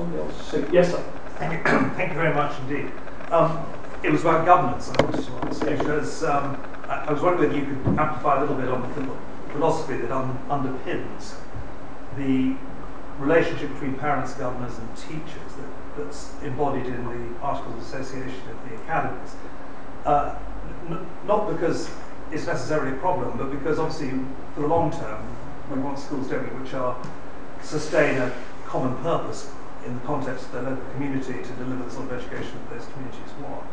somebody else say? Yes, sir. Thank you very much indeed. It was about governance I wanted to ask, because I was wondering whether you could amplify a little bit on the philosophy that underpins the relationship between parents, governors and teachers that's embodied in the Articles of Association of the academies. Not because it's necessarily a problem, but because obviously for the long term we want schools, don't we, which sustain a common purpose in the context of their local community to deliver the sort of education that those communities want.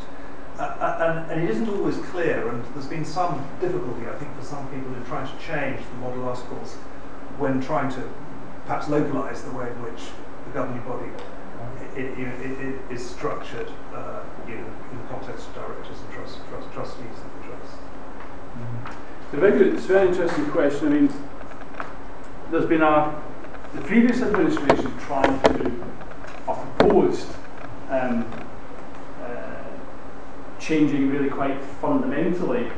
And it isn't always clear, and there's been some difficulty, I think, for some people in trying to change the model articles when trying to perhaps localise the way in which the governing body is structured in the context of directors and trustees of the trust. It's a very good, it's a very interesting question. I mean, there's been the previous administration tried to, or proposed, changing really quite fundamentally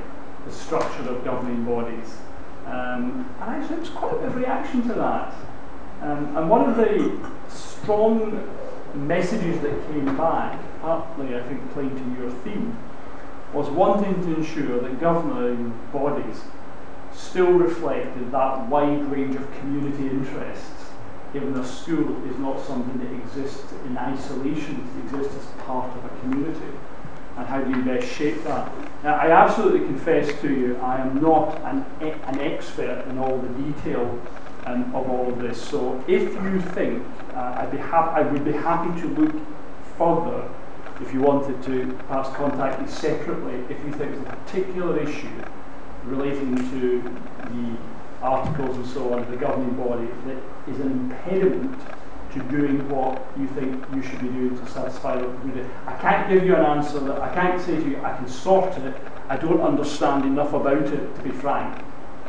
the structure of governing bodies. And actually there was quite a bit of reaction to that. And one of the strong messages that came back, partly I think playing to your theme, was wanting to ensure that governing bodies still reflected that wide range of community interests, given a school is not something that exists in isolation, it exists as part of a community. And how do you best shape that? Now, I absolutely confess to you, I am not an expert in all the detail of all of this. So if you think, I would be happy to look further if you wanted to perhaps contact me separately if you think there's a particular issue relating to the articles and so on of the governing body that is an impediment to doing what you think you should be doing to satisfy the community. I can't give you an answer that I can't say to you, I can sort it. I don't understand enough about it, to be frank,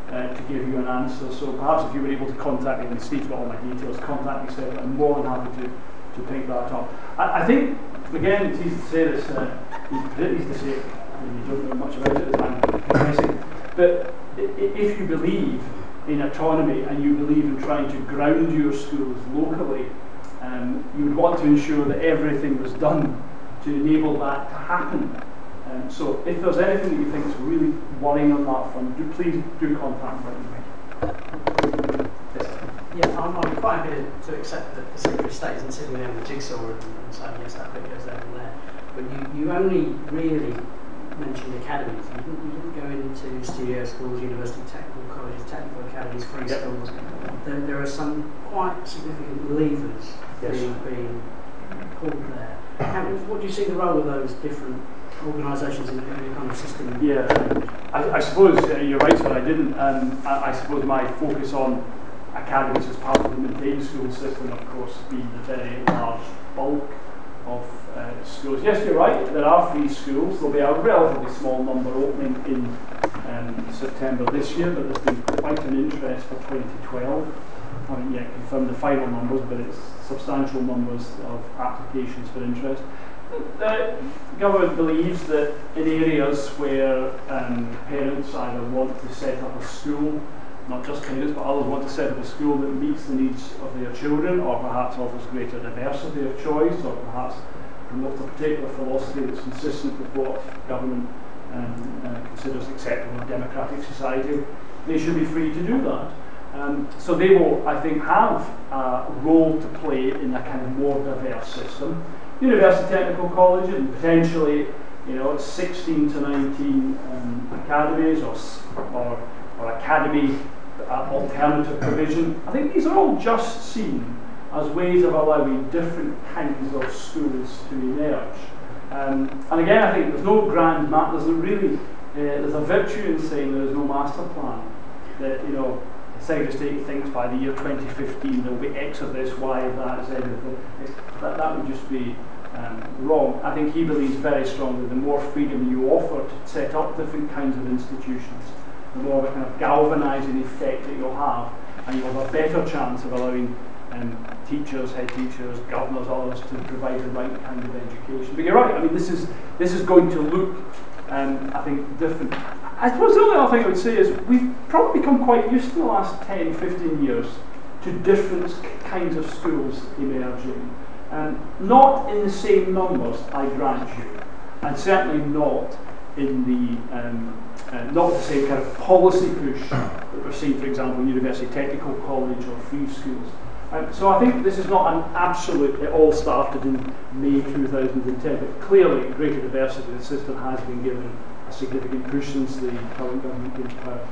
to give you an answer. So perhaps if you were able to contact me, and Steve's got all my details, contact me separately. I'm more than happy to pick that up. I think, again, it's easy to say this, it's easy to say it, and you don't know much about it as I'm confessing, but if you believe in autonomy and you believe in trying to ground your schools locally, you would want to ensure that everything was done to enable that to happen. So if there's anything that you think is really worrying on that front, please do contact me. Yes. Yeah, I'm quite happy to accept that the Secretary of State isn't sitting there with a jigsaw and saying yes, that bit goes there and there. But you only really mentioned academies. You didn't go into studio schools, university technical colleges, technical academies, free schools. There are some quite significant levers being pulled there. What do you see the role of those different organisations in the kind of system? Yeah, I suppose you're right, sir. I didn't. I suppose my focus on academies as part of the maintained school system, of course, being the very large bulk of schools. Yes, you're right, there are free schools. There'll be a relatively small number opening in September this year, but there's been quite an interest for 2012. I haven't yet confirmed the final numbers, but it's substantial numbers of applications for interest. The government believes that in areas where parents either want to set up a school, not just parents, but others want to set up a school that meets the needs of their children, or perhaps offers greater diversity of choice, or perhaps promotes a particular philosophy that's consistent with what government considers acceptable in a democratic society, they should be free to do that. So they will, I think, have a role to play in a kind of more diverse system. University Technical College and potentially, 16 to 19 academies or academy alternative provision. I think these are all just seen as ways of allowing different kinds of schools to emerge. And again, I think there's no grand there's a virtue in saying there is no master plan. That, the Secretary of State thinks by the year 2015 there will be X of this, Y of that, Z of that. That would just be wrong. I think he believes very strongly the more freedom you offer to set up different kinds of institutions, the more of a kind of galvanising effect that you'll have, and you'll have a better chance of allowing teachers, head teachers, governors, others to provide the right kind of education. But you're right, I mean, this is going to look, I think, different. I suppose the only other thing I would say is we've probably become quite used in the last 10, 15 years to different kinds of schools emerging. Not in the same numbers, I grant you, and certainly not in the not the same kind of policy push that we're seeing, for example, in University Technical College or free schools. So I think this is not an absolute, it all started in May 2010, but clearly greater diversity of the system has been given a significant push since the current government came to power.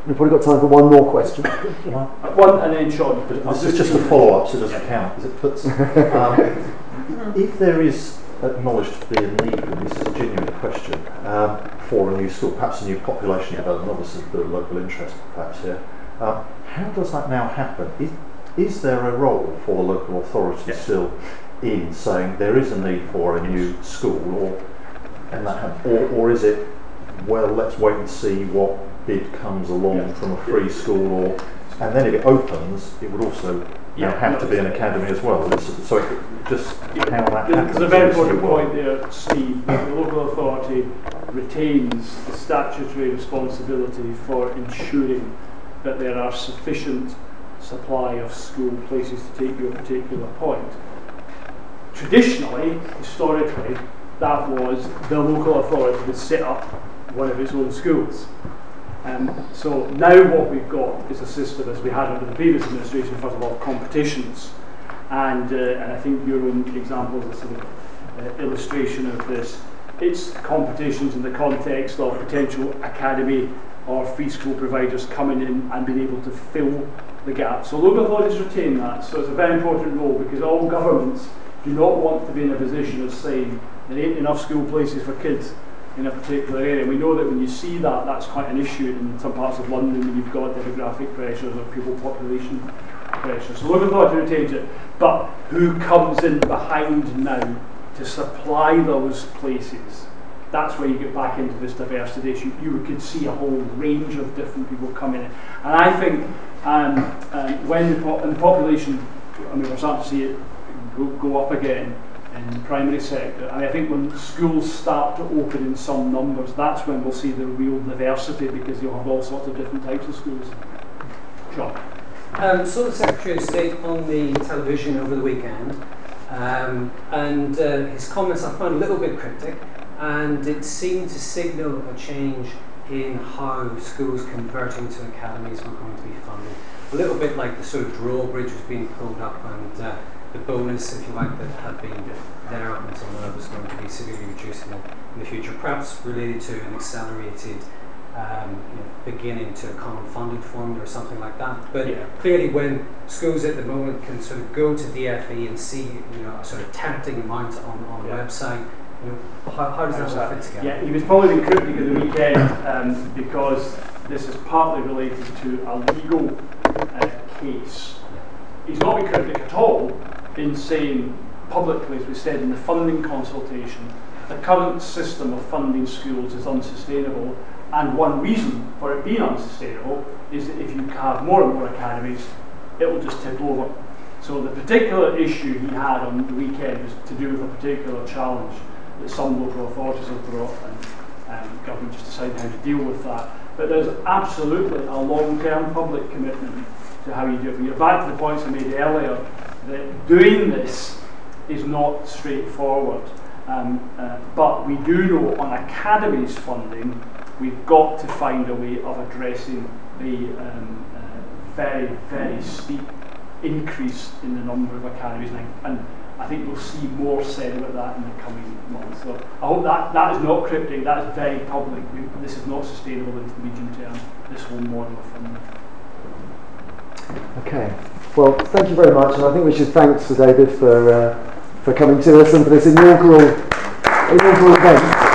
We've probably got time for one more question. One and then Sean. This is just a follow-up, so it doesn't count, because it puts... if there is acknowledged to be a need, and this is a genuine question, for a new school, perhaps a new population development, obviously the local interest perhaps here, how does that now happen? Is there a role for the local authority still in saying there is a need for a new school, or is it, well, let's wait and see what bid comes along from a free school, and then if it opens, it would also have to be an academy as well. So just how that happens. There's a very important point there, Steve. The local authority retains the statutory responsibility for ensuring that there are sufficient supply of school places, to take your particular point. Traditionally, historically, that was the local authority would set up one of its own schools. So now what we've got is a system, as we had under the previous administration, first of all, competitions, and I think your own example is a sort of illustration of this. It's competitions in the context of potential academy or free school providers coming in and being able to fill the gap. So local authorities retain that, so it's a very important role, because all governments do not want to be in a position of saying there ain't enough school places for kids in a particular area. We know that when you see that, that's quite an issue in some parts of London when you've got demographic pressures or pupil population pressures. So local authority retains it, but who comes in behind now to supply those places? That's where you get back into this diversity issue. You could see a whole range of different people coming in. And I think when the population, I mean, we're starting to see it go up again in the primary sector. And I think when schools start to open in some numbers, that's when we'll see the real diversity, because you'll have all sorts of different types of schools. John. Saw the Secretary of State on the television over the weekend, and his comments I found a little bit cryptic, and it seemed to signal a change in how schools converting to academies were going to be funded. A little bit like the sort of drawbridge was being pulled up, and the bonus, if you like, that had been there up until now was going to be severely reduced in the future, perhaps related to an accelerated beginning to a common funded formula or something like that. But clearly, when schools at the moment can sort of go to DFE and see a sort of tempting amount on the website, how does that all fit together? Yeah, he was probably being cryptic at the weekend because this is partly related to a legal case. He's not been cryptic at all in saying publicly, as we said in the funding consultation, the current system of funding schools is unsustainable, and one reason for it being unsustainable is that if you have more and more academies, it will just tip over. So the particular issue he had on the weekend was to do with a particular challenge that some local authorities have brought, and government just decided how to deal with that. But there's absolutely a long-term public commitment to how you do it. When you're back to the points I made earlier, that doing this is not straightforward. But we do know on academies funding, we've got to find a way of addressing the very, very steep increase in the number of academies, and I think we'll see more said about that in the coming months. So I hope that is not cryptic, that is very public. This is not sustainable into the medium term, this whole model of funding. Okay, well, thank you very much, and I think we should thank Sir David for coming to us and for this inaugural event.